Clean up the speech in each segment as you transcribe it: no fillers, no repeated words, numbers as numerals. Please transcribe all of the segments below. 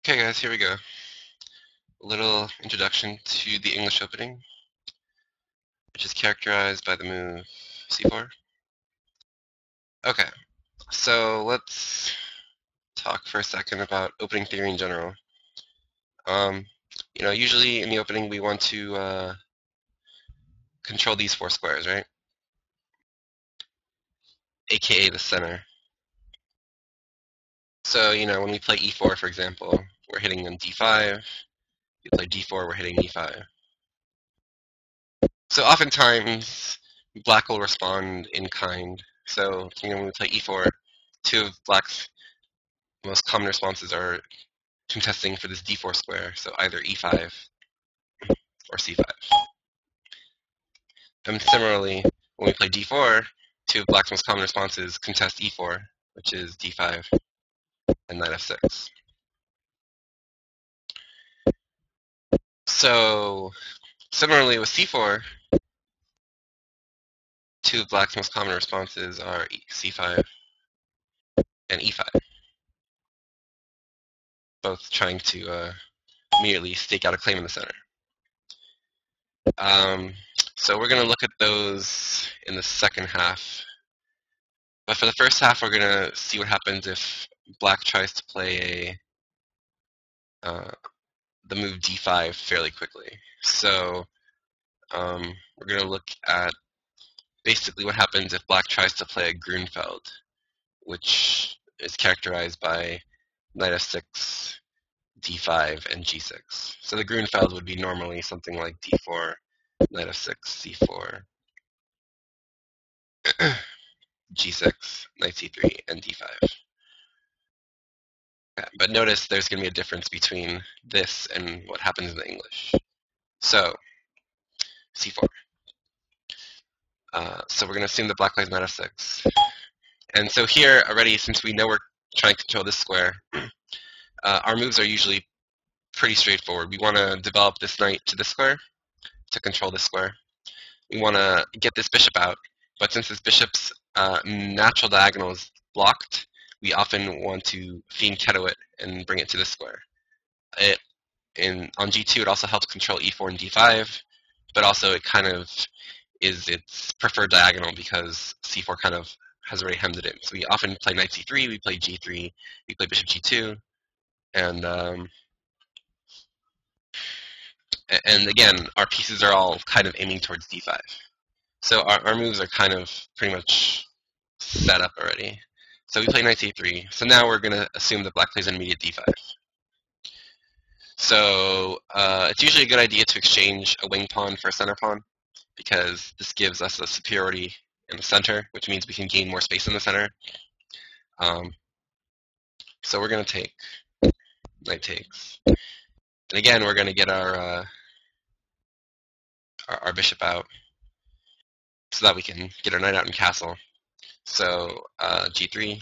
Okay guys, here we go. A little introduction to the English opening, which is characterized by the move c4. Okay, so let's talk for a second about opening theory in general. Usually in the opening we want to control these four squares, right? AKA the center. So, when we play e4, for example, we're hitting on d5. We play d4, we're hitting e5. So oftentimes, black will respond in kind. So, when we play e4, two of black's most common responses are contesting for this d4 square, so either e5 or c5. And similarly, when we play d4, two of black's most common responses contest e4, which is d5 and knight f6. So similarly with c4, two of black's most common responses are c5 and e5, both trying to immediately stake out a claim in the center. So we're going to look at those in the second half. But for the first half, we're going to see what happens if black tries to play the move d5 fairly quickly. So we're going to look at basically what happens if black tries to play a Grunfeld, which is characterized by knight f6, d5, and g6. So the Grunfeld would be normally something like d4, knight f6, c4, g6, knight c3, and d5. Okay, but notice there's going to be a difference between this and what happens in the English. So, c4. So we're going to assume that black plays knight f6. And so here already, since we know we're trying to control this square, our moves are usually pretty straightforward. We want to develop this knight to this square to control this square. We want to get this bishop out, but since this bishop's natural diagonal is blocked, we often want to fianchetto it and bring it to this square. On g2, it also helps control e4 and d5, but also it kind of is its preferred diagonal because c4 kind of has already hemmed it in. So we often play knight c3, we play g3, we play bishop g2, and again, our pieces are all kind of aiming towards d5. So our moves are kind of pretty much set up already. So we play knight c3. So now we're going to assume that black plays an immediate d5. So it's usually a good idea to exchange a wing pawn for a center pawn, because this gives us a superiority in the center, which means we can gain more space in the center. So we're going to take knight takes. And again, we're going to get our bishop out so that we can get our knight out in castle. So g3.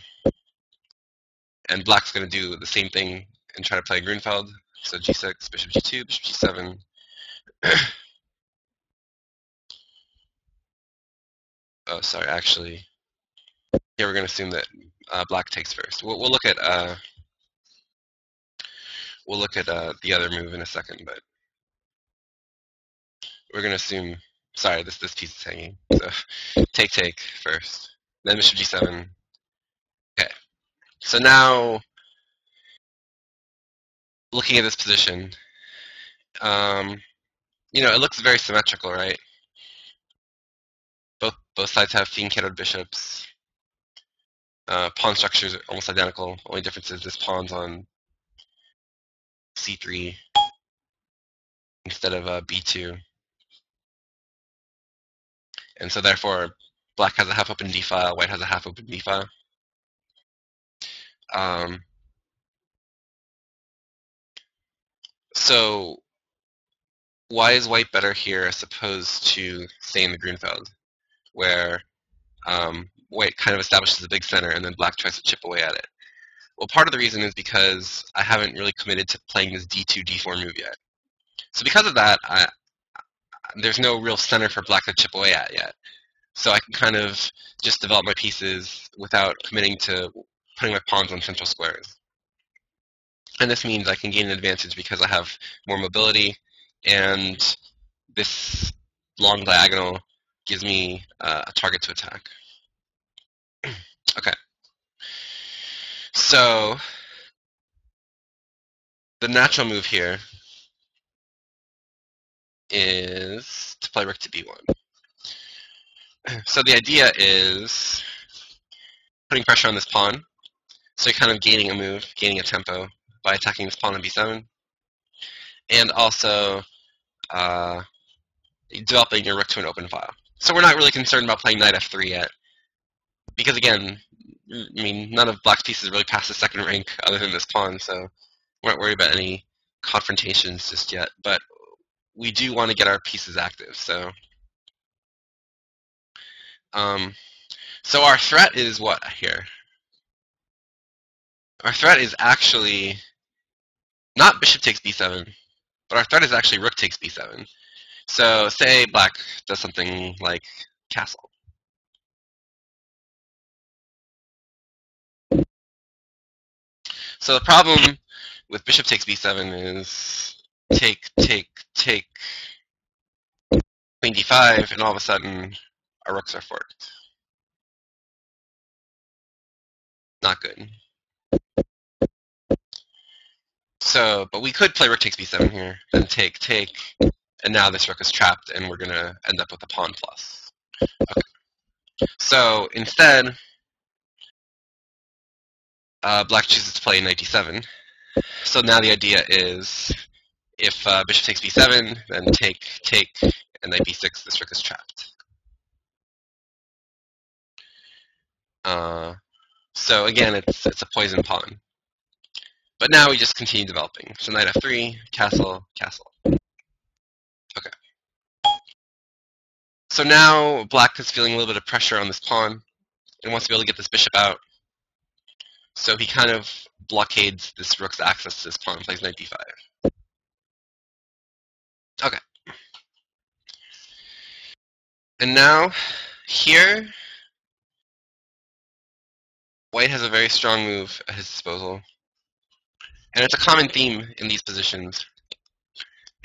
And black's going to do the same thing and try to play Grunfeld. So g6, bishop g2, bishop g7. Oh, sorry, actually, here we're going to assume that black takes first. We'll look at the other move in a second, but we're going to assume. Sorry, this piece is hanging. So take first, then bishop g7. Okay, so now looking at this position, it looks very symmetrical, right? Both sides have fianchettoed bishops. Pawn structures are almost identical. Only difference is this pawn's on c3 instead of b2. And so therefore, black has a half open d file, white has a half open b file. So why is white better here as opposed to, say, in the Grunfeld, where white kind of establishes a big center and then black tries to chip away at it? Well, part of the reason is because I haven't really committed to playing this d2, d4 move yet. So because of that, there's no real center for black to chip away at yet. So I can kind of just develop my pieces without committing to putting my pawns on central squares. And this means I can gain an advantage because I have more mobility, and this long diagonal gives me a target to attack. Okay. So the natural move here is to play rook to b1. So the idea is putting pressure on this pawn. So you're kind of gaining a move, gaining a tempo by attacking this pawn on b7, and also developing your rook to an open file. So we're not really concerned about playing knight f3 yet, because again, I mean, none of black's pieces really pass the second rank other than this pawn, so we're not worried about any confrontations just yet. But we do want to get our pieces active. So our threat is what here? Our threat is actually not bishop takes b7, but our threat is actually rook takes b7. So say black does something like castle. So the problem with bishop takes b7 is take, queen d5, and all of a sudden our rooks are forked. Not good. So, but we could play rook takes b7 here, then take, and now this rook is trapped, and we're going to end up with a pawn plus. Okay. So instead, black chooses to play knight d7. So now the idea is, if bishop takes b7, then take, and knight b6, this rook is trapped. So again, it's a poison pawn. But now we just continue developing. So knight f3, castle, castle. Okay. So now black is feeling a little bit of pressure on this pawn and wants to be able to get this bishop out. So he kind of blockades this rook's access to this pawn, plays knight d5. Okay. And now, here, white has a very strong move at his disposal. And it's a common theme in these positions.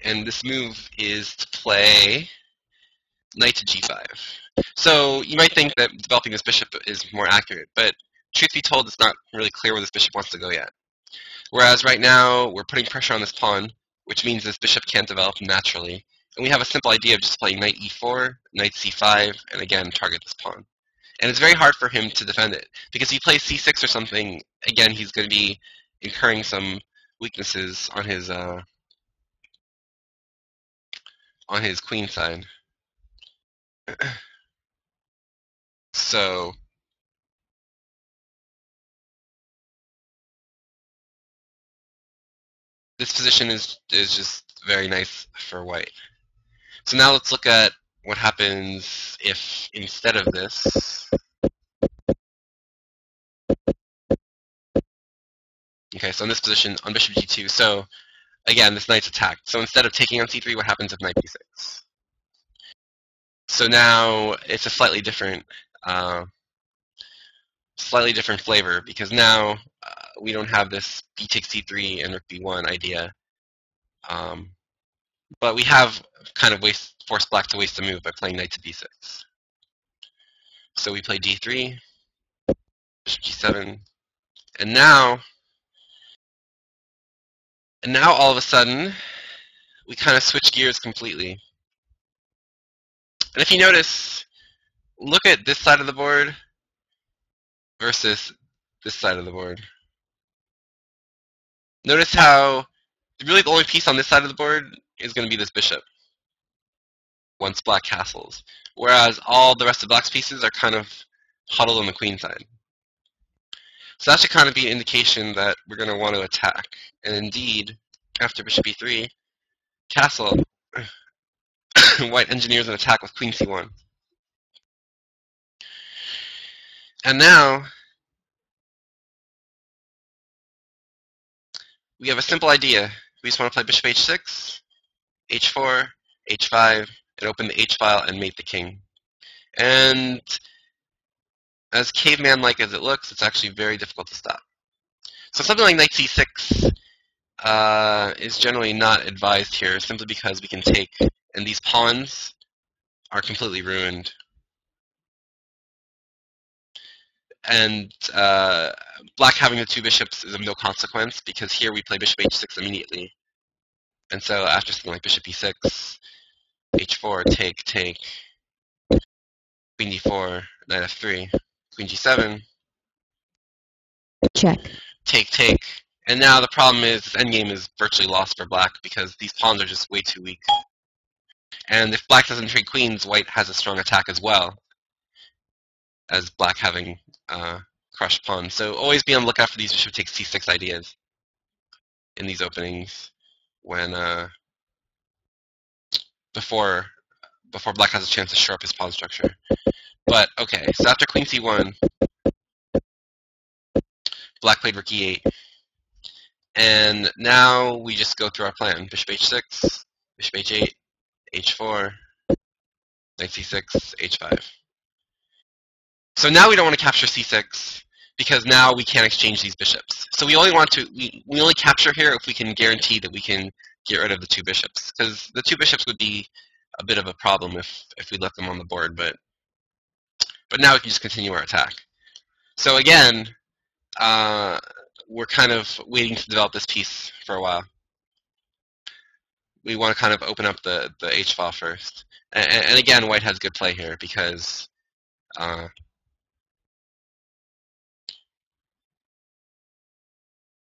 And this move is to play knight to g5. So you might think that developing this bishop is more accurate, but truth be told, it's not really clear where this bishop wants to go yet. Whereas right now, we're putting pressure on this pawn, which means this bishop can't develop naturally. And we have a simple idea of just playing knight e4, knight c5, and again, target this pawn. And it's very hard for him to defend it, because if he plays c6 or something, again, he's going to be incurring some weaknesses on his queen side. So this position is just very nice for white. So now let's look at what happens if instead of this, okay, so in this position on bishop g2, so again, this knight's attacked. So instead of taking on c3, what happens if knight b6? So now it's a slightly different flavor, because now we don't have this b takes c3 and rook b1 idea. But we have kind of forced black to waste a move by playing knight to b6. So we play d3, bishop g7, and now all of a sudden, we kind of switch gears completely. And if you notice, look at this side of the board versus this side of the board. Notice how really the only piece on this side of the board is going to be this bishop once black castles, whereas all the rest of black's pieces are kind of huddled on the queen side. So that should kind of be an indication that we're going to want to attack. And indeed, after bishop e3, castle, white engineers an attack with queen c1. And now, we have a simple idea. We just want to play bishop h6, h4, h5, and open the h-file and mate the king. And as caveman-like as it looks, it's actually very difficult to stop. So something like knight c6 is generally not advised here, simply because we can take, and these pawns are completely ruined. And black having the two bishops is of no consequence, because here we play bishop h6 immediately. And so after something like bishop e6, h4, take, queen d4, knight f3, queen g7, check, take. And now the problem is this endgame is virtually lost for black, because these pawns are just way too weak. And if black doesn't trade queens, white has a strong attack as well, as black having crushed pawns. So always be on the lookout for these bishop takes c6 ideas in these openings when before black has a chance to shore up his pawn structure. But okay, so after queen c1, black played rook e8, and now we just go through our plan: bishop h6, bishop h8, h4, knight c6, h5. So now we don't want to capture c6, because now we can't exchange these bishops. So we only want to we only capture here if we can guarantee that we can get rid of the two bishops, because the two bishops would be a bit of a problem if we left them on the board. But now we can just continue our attack. So again, we're kind of waiting to develop this piece for a while. We want to kind of open up the h file first. And again, white has good play here, because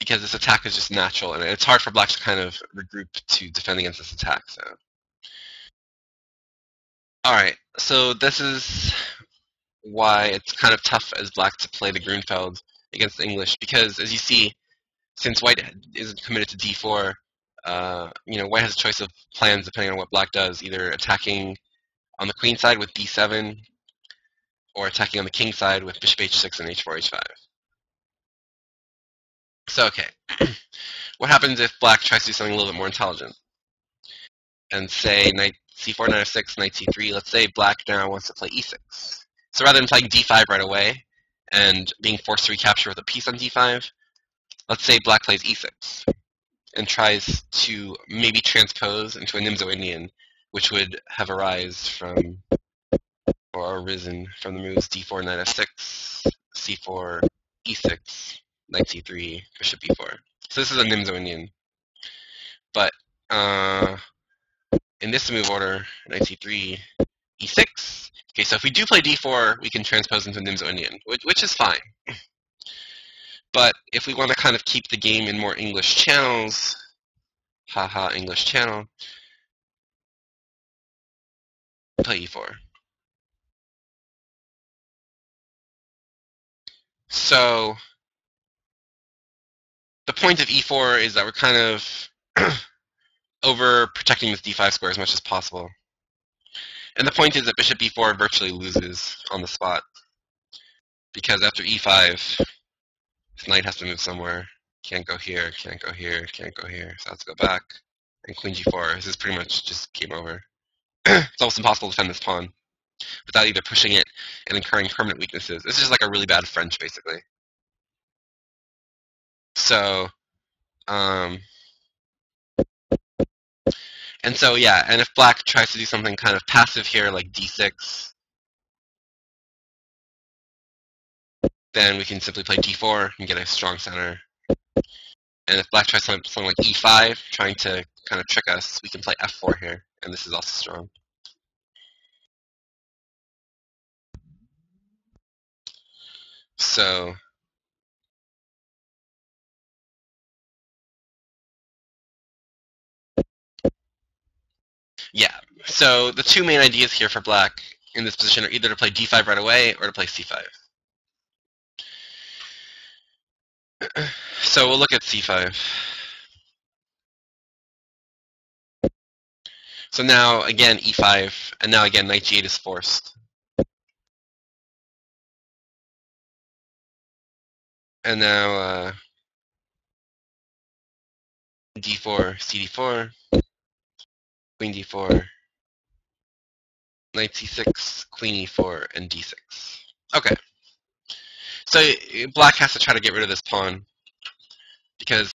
this attack is just natural, and it's hard for black to kind of regroup to defend against this attack. So, all right, so this is why it's kind of tough as black to play the Grunfeld against the English, because as you see, since white isn't committed to d4, white has a choice of plans depending on what black does, either attacking on the queen side with d7, or attacking on the king side with bishop h6 and h4, h5. So, okay, what happens if black tries to do something a little bit more intelligent? And say knight c4, knight f6, knight c3. Let's say black now wants to play e6. So rather than playing d5 right away and being forced to recapture with a piece on d5, let's say black plays e6 and tries to maybe transpose into a Nimzo-Indian, which would have arisen from the moves d4, knight f6, c4, e6, knight c3, bishop e4. So this is a Nimzo-Indian. But in this move order, knight c3, e6. Okay, so if we do play d4, we can transpose into Nimzo-Indian, which is fine. But if we want to kind of keep the game in more English channels, haha, English channel, play e4. So the point of e4 is that we're kind of over protecting this d5 square as much as possible. And the point is that bishop e4 virtually loses on the spot, because after e5, this knight has to move somewhere. Can't go here, can't go here, can't go here, so I have to go back. And queen g4, this is pretty much just game over. It's almost impossible to defend this pawn without either pushing it and incurring permanent weaknesses. This is just like a really bad French, basically. So, and so, yeah, and if black tries to do something kind of passive here, like d6, then we can simply play d4 and get a strong center. And if black tries something like e5, trying to kind of trick us, we can play f4 here, and this is also strong. So, yeah, so the two main ideas here for black in this position are either to play d5 right away or to play c5. So we'll look at c5. So now, again, e5, and now again, knight g8 is forced. And now d4, cd4, queen d4, knight c6, queen e4, and d6. Okay. So black has to try to get rid of this pawn, because